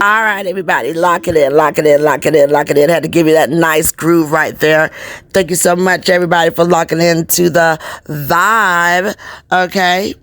All right, everybody, lock it in, lock it in, lock it in, lock it in. Had to give you that nice groove right there. Thank you so much, everybody, for locking into the vibe. Okay,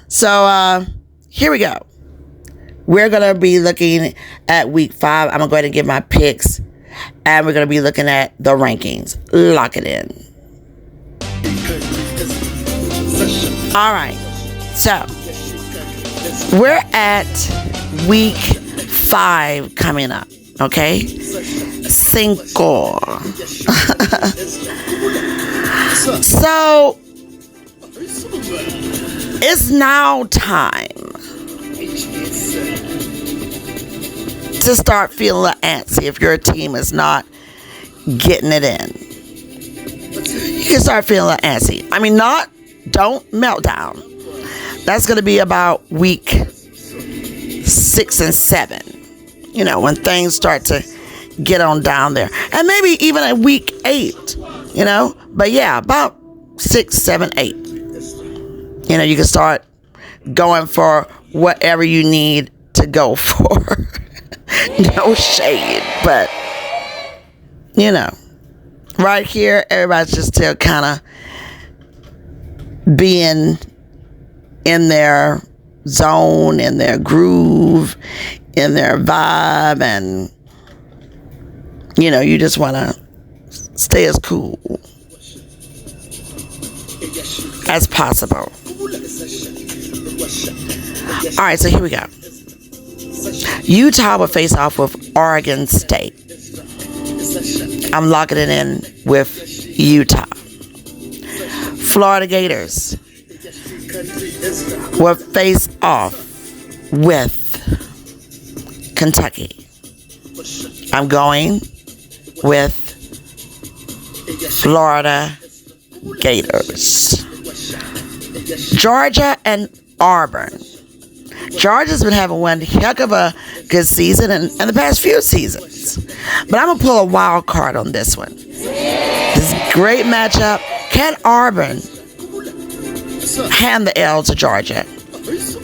so here we go. We're going to be looking at week 5. I'm going to go ahead and give my picks, and we're going to be looking at the rankings. Lock it in. All right, so we're at week 5 coming up, okay? Cinco. So it's now time to start feeling a little antsy if your team is not getting it in. You can start feeling a little antsy. I mean, don't melt down. That's going to be about week 6 and 7. You know, when things start to get on down there. And maybe even at week 8, you know. But yeah, about 6, 7, 8. You know, you can start going for whatever you need to go for. No shade, but, you know, right here, everybody's just still kind of being in their zone, in their groove, in their vibe, and, you know, you just want to stay as cool as possible. All right, so here we go. Utah will face off with Oregon State. I'm locking it in with Utah. Florida Gators will face off with Kentucky. I'm going with Florida Gators. Georgia and Auburn. Georgia's been having one heck of a good season in the past few seasons. But I'm going to pull a wild card on this one. This is a great matchup. Can Auburn hand the L to Georgia?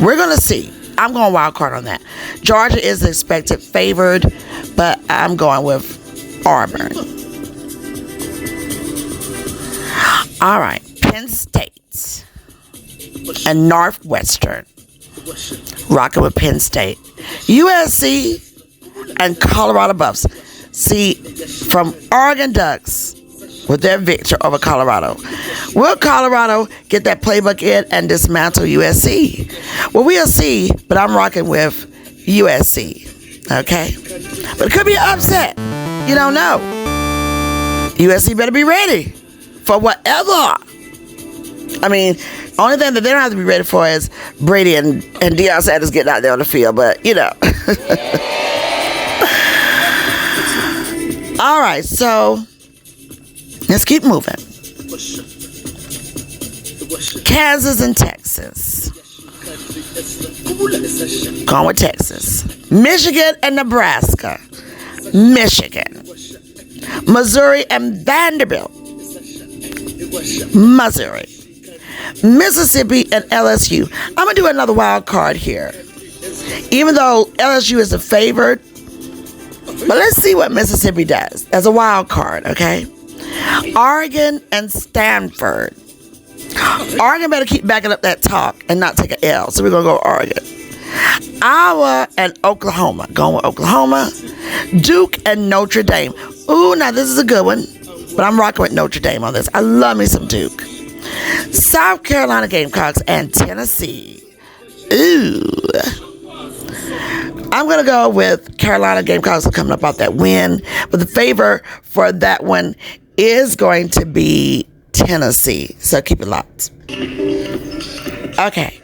We're going to see. I'm going wild card on that. Georgia is the expected favored, but I'm going with Auburn. All right. Penn State and Northwestern. Rocking with Penn State. USC and Colorado Buffs. See, from Oregon Ducks with their victory over Colorado. Will Colorado get that playbook in and dismantle USC? Well, we'll see, but I'm rocking with USC. Okay? But it could be an upset. You don't know. USC better be ready for whatever. I mean, only thing that they don't have to be ready for is Brady and Deion Sanders getting out there on the field, but, you know. All right, so let's keep moving. Kansas and Texas. Going with Texas. Michigan and Nebraska. Michigan. Missouri and Vanderbilt. Missouri. Mississippi and LSU. I'm going to do another wild card here. Even though LSU is the favorite, but let's see what Mississippi does as a wild card, okay? Oregon and Stanford. Oregon better keep backing up that talk and not take an L, so we're going to go Oregon. Iowa and Oklahoma. Going with Oklahoma. Duke and Notre Dame. Ooh, now this is a good one, but I'm rocking with Notre Dame on this. I love me some Duke. South Carolina Gamecocks and Tennessee. Ooh. I'm going to go with Carolina Gamecocks coming up off that win. But the favor for that one is going to be Tennessee. So keep it locked. Okay.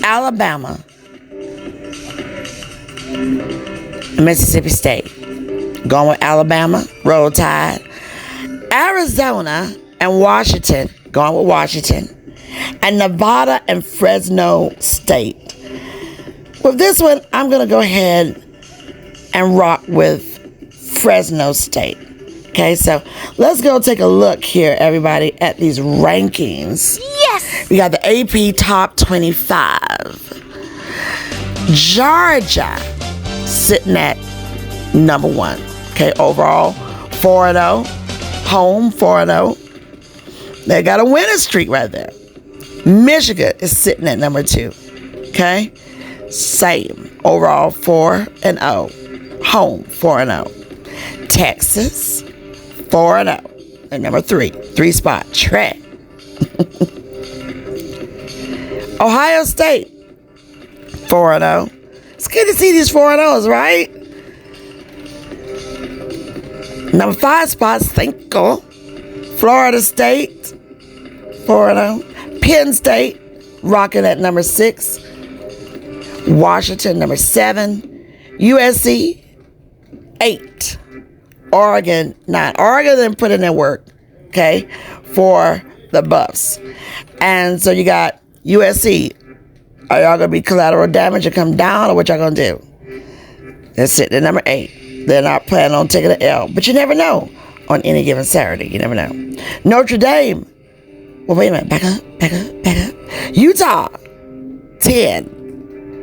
Alabama, Mississippi State. Going with Alabama, Roll Tide. Arizona and Washington, going with Washington. And Nevada and Fresno State. With this one, I'm going to go ahead and rock with Fresno State. Okay, so let's go take a look here, everybody, at these rankings. Yes! We got the AP Top 25. Georgia sitting at number 1. Okay, overall 4-0. Home 4-0. They got a winning streak right there. Michigan is sitting at number 2. Okay, same. Overall 4-0. Home 4-0. Texas 4-0. And number 3. 3 spot. Track. Ohio State 4-0. It's good to see these 4-0s, right? Number 5 spot, Cinco. Florida State 4-0. Penn State rocking at number 6. Washington number 7. USC 8. Oregon 9. Oregon didn't put in their work, okay, for the Buffs. And so you got USC. Are y'all going to be collateral damage and come down, or what y'all going to do? They're sitting at number 8. They're not planning on taking an L. But you never know on any given Saturday. You never know. Notre Dame. Well, wait a minute. Back up. Utah 10.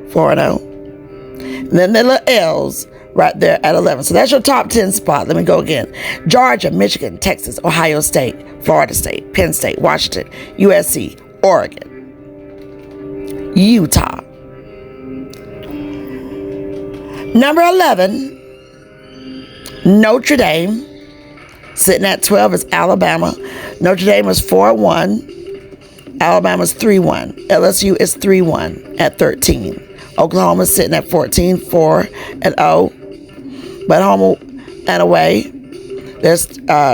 4-0. And then the little L's right there at 11. So that's your top 10 spot. Let me go again. Georgia, Michigan, Texas, Ohio State, Florida State, Penn State, Washington, USC, Oregon, Utah. Number 11, Notre Dame. Sitting at 12 is Alabama. Notre Dame is 4-1. Alabama's 3-1. LSU is 3-1 at 13. Oklahoma's sitting at 14, 4-0. But home and away, there's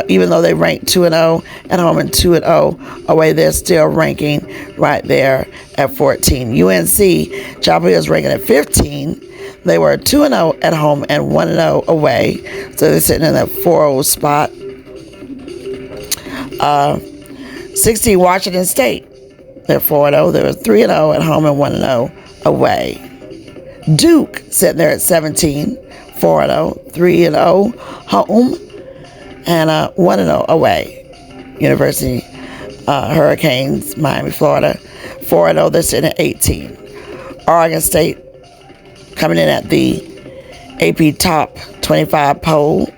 even though they rank 2-0 at home and 2-0 away, they're still ranking right there at 14. UNC, Chapel Hill is ranking at 15. They were 2-0 at home and 1-0 away, so they're sitting in that 4-0 spot. 16, Washington State. They're 4-0. They were 3-0 at home and 1-0 away. Duke sitting there at 17, 4-0, 3-0 home, and 1-0 away. University Hurricanes, Miami, Florida, 4-0. They're sitting at 18. Oregon State coming in at the AP Top 25 poll.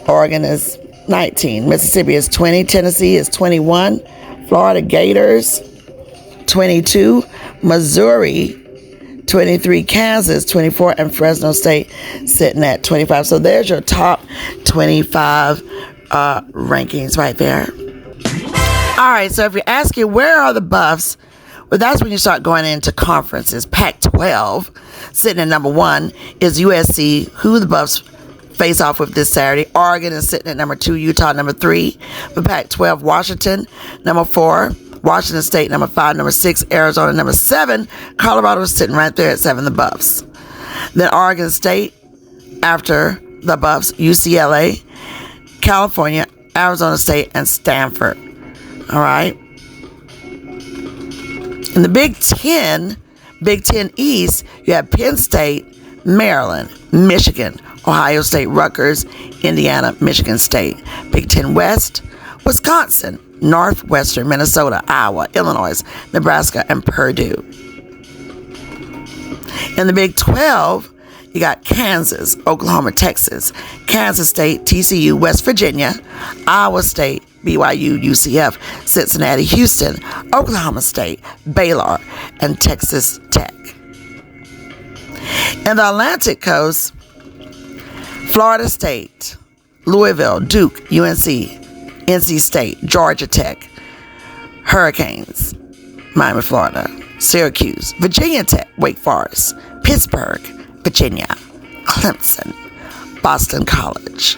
Oregon is 19. Mississippi is 20. Tennessee is 21. Florida Gators 22. Missouri 23. Kansas 24. And Fresno State sitting at 25. So there's your top 25 rankings right there. All right, so if you're asking where are the Buffs, well, that's when you start going into conferences. Pac-12, sitting at number 1, is USC, who the Buffs face off with this Saturday. Oregon is sitting at number 2, Utah number 3. For Pac-12, Washington number 4, Washington State number 5, number 6, Arizona number 7. Colorado is sitting right there at 7, the Buffs. Then Oregon State, after the Buffs, UCLA, California, Arizona State, and Stanford. All right. In the Big Ten East, you have Penn State, Maryland, Michigan, Ohio State, Rutgers, Indiana, Michigan State. Big Ten West, Wisconsin, Northwestern, Minnesota, Iowa, Illinois, Nebraska, and Purdue. In the Big 12, you got Kansas, Oklahoma, Texas, Kansas State, TCU, West Virginia, Iowa State, BYU, UCF, Cincinnati, Houston, Oklahoma State, Baylor, and Texas Tech. In the Atlantic Coast, Florida State, Louisville, Duke, UNC, NC State, Georgia Tech, Hurricanes, Miami, Florida, Syracuse, Virginia Tech, Wake Forest, Pittsburgh, Virginia, Clemson, Boston College.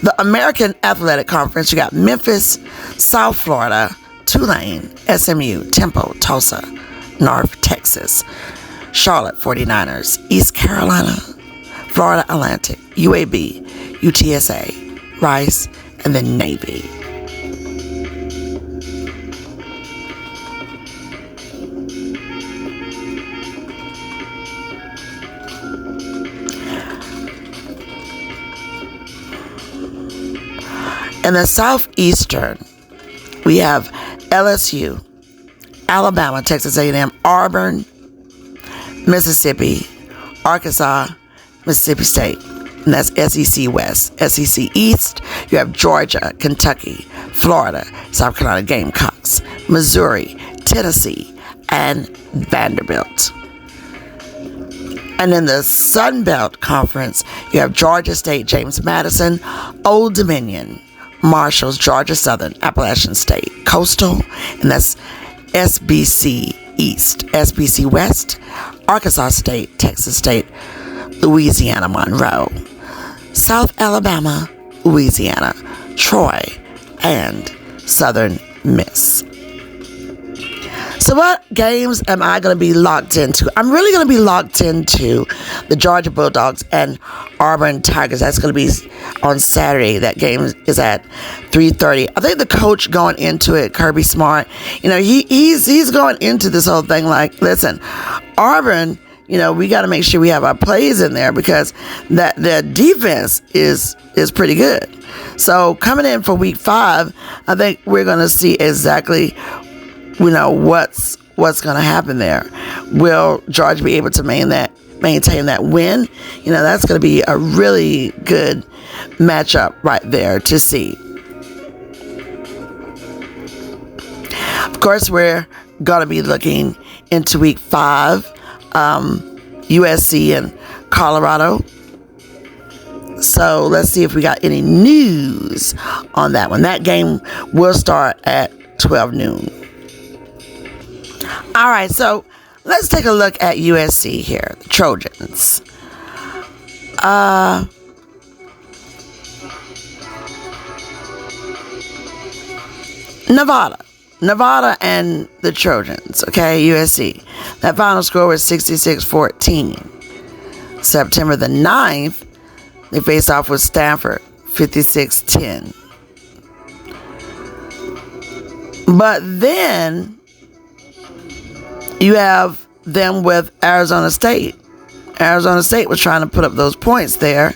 The American Athletic Conference, you got Memphis, South Florida, Tulane, SMU, Temple, Tulsa, North Texas, Charlotte 49ers, East Carolina, Florida Atlantic, UAB, UTSA, Rice, and then Navy. In the Southeastern, we have LSU, Alabama, Texas A&M, Auburn, Mississippi, Arkansas, Mississippi State, and that's SEC West. SEC East, you have Georgia, Kentucky, Florida, South Carolina Gamecocks, Missouri, Tennessee, and Vanderbilt. And in the Sun Belt Conference, you have Georgia State, James Madison, Old Dominion, Marshall's, Georgia Southern, Appalachian State, Coastal, and that's SBC East, SBC West, Arkansas State, Texas State, Louisiana Monroe, South Alabama, Louisiana, Troy, and Southern Miss. So what games am I going to be locked into? I'm really going to be locked into the Georgia Bulldogs and Auburn Tigers. That's going to be on Saturday. That game is at 3:30. I think the coach going into it, Kirby Smart, he's going into this whole thing like, listen, Auburn, we got to make sure we have our plays in there because that their defense is pretty good. So coming in for week 5, I think we're going to see exactly what's going to happen there. Will Georgia be able to maintain that win? That's going to be a really good matchup right there to see. Of course, we're going to be looking into week 5, USC and Colorado. So let's see if we got any news on that one. That game will start at 12 noon. All right, so let's take a look at USC here, the Trojans. Nevada and the Trojans, okay, USC. That final score was 66-14. September the 9th, they faced off with Stanford, 56-10. But then you have them with Arizona State. Arizona State was trying to put up those points there.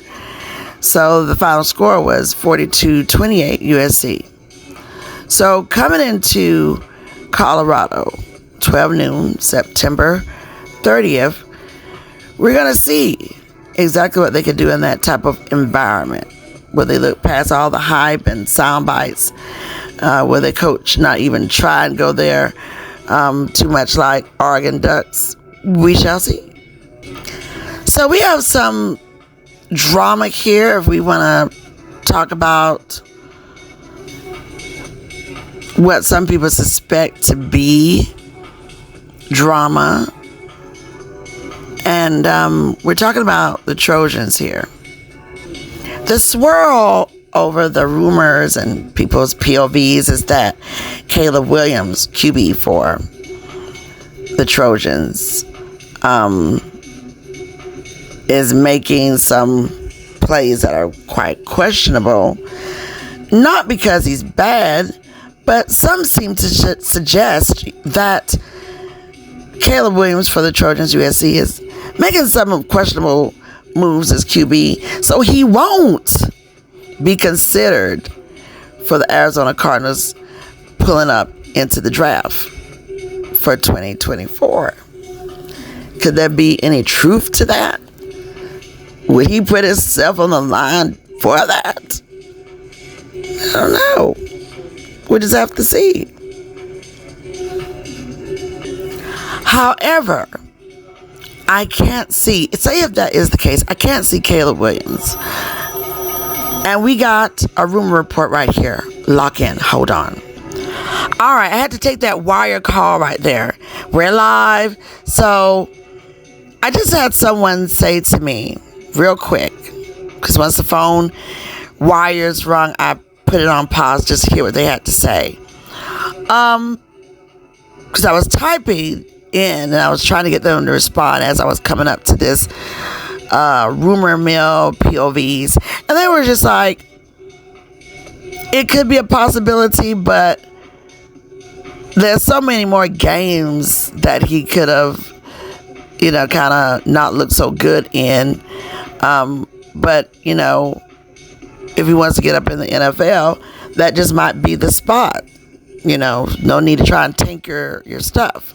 So the final score was 42-28 USC. So coming into Colorado, 12 noon, September 30th, we're going to see exactly what they could do in that type of environment. Where they look past all the hype and sound bites. Where the coach not even try and go there. Too much like Oregon Ducks. We shall see. So we have some drama here if we want to talk about what some people suspect to be drama. And we're talking about the Trojans here. The swirl over the rumors and people's POVs is that Caleb Williams, QB for the Trojans, is making some plays that are quite questionable. Not because he's bad, but some seem to suggest that Caleb Williams for the Trojans USC is making some questionable moves as QB, so he won't be considered for the Arizona Cardinals pulling up into the draft for 2024. Could there be any truth to that? Would he put himself on the line for that? I don't know. We just have to see. However, I can't see, say if that is the case, I can't see Caleb Williams. And we got a rumor report right here. Lock in. Hold on. All right. I had to take that wire call right there. We're live. So I just had someone say to me real quick, because once the phone wires rung, I put it on pause just to hear what they had to say. Because I was typing in and I was trying to get them to respond as I was coming up to this rumor mill POVs, and they were just like, it could be a possibility, but there's so many more games that he could have, kind of not looked so good in. But, if he wants to get up in the NFL, that just might be the spot. No need to try and tank your stuff.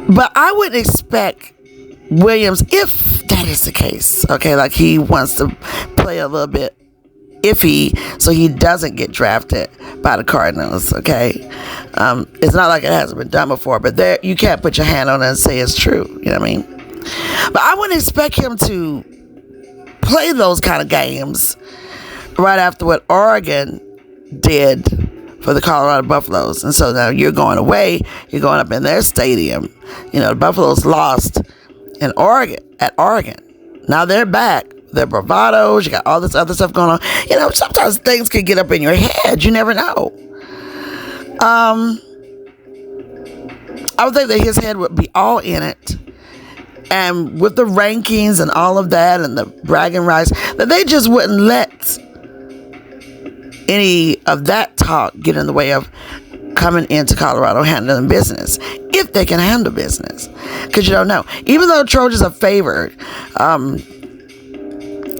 But I wouldn't expect Williams, if that is the case, okay, like he wants to play a little bit iffy so he doesn't get drafted by the Cardinals, okay? It's not like it hasn't been done before, but there you can't put your hand on it and say it's true, you know what I mean? But I wouldn't expect him to play those kind of games right after what Oregon did for the Colorado Buffaloes. And so now you're going away, you're going up in their stadium. The Buffaloes lost in at Oregon. Now they're back. They're bravados. You got all this other stuff going on. Sometimes things can get up in your head. You never know. I would think that his head would be all in it. And with the rankings and all of that and the bragging rights, that they just wouldn't let any of that talk get in the way of coming into Colorado handling business, if they can handle business. Because you don't know. Even though Trojans are favored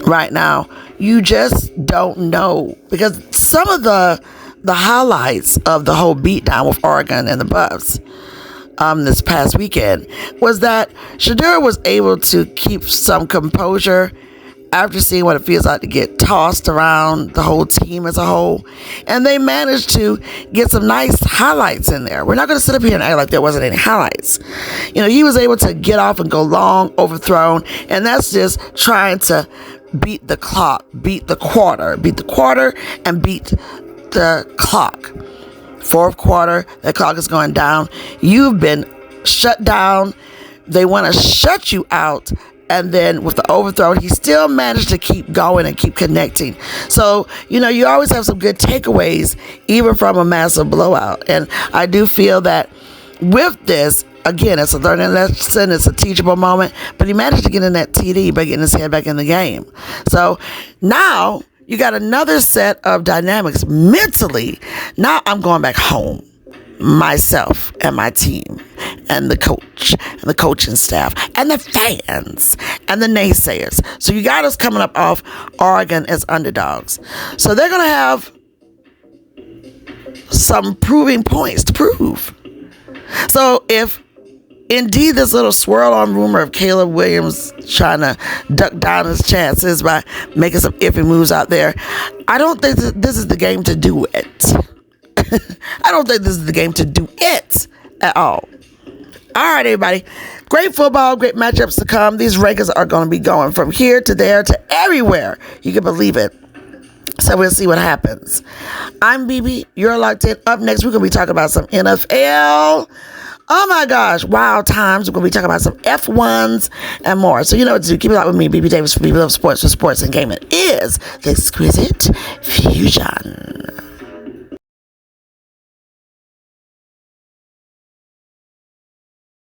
right now, you just don't know. Because some of the highlights of the whole beatdown with Oregon and the Buffs this past weekend was that Shedeur was able to keep some composure after seeing what it feels like to get tossed around the whole team as a whole. And they managed to get some nice highlights in there. We're not going to sit up here and act like there wasn't any highlights. He was able to get off and go long, overthrown, and that's just trying to beat the clock, beat the quarter, and beat the clock. Fourth quarter, the clock is going down. You've been shut down. They want to shut you out. And then with the overthrow, he still managed to keep going and keep connecting. So, you always have some good takeaways, even from a massive blowout. And I do feel that with this, again, it's a learning lesson, it's a teachable moment, but he managed to get in that TD by getting his head back in the game. So now you got another set of dynamics mentally. Now I'm going back home, myself and my team and the coach and the coaching staff and the fans and the naysayers. So you got us coming up off Oregon as underdogs. So they're going to have some proving points to prove. So if indeed this little swirl on rumor of Caleb Williams trying to duck down his chances by making some iffy moves out there, I don't think that this is the game to do it. I don't think this is the game to do it at all. All right, everybody. Great football, great matchups to come. These rankings are going to be going from here to there to everywhere. You can believe it. So we'll see what happens. I'm BB. You're locked in. Up next, we're going to be talking about some NFL. Oh my gosh, wild times. We're going to be talking about some F1s and more. So you know what to do. Keep it locked with me, BB Davis, for BB Love Sports, for sports and gaming is the exquisite fusion.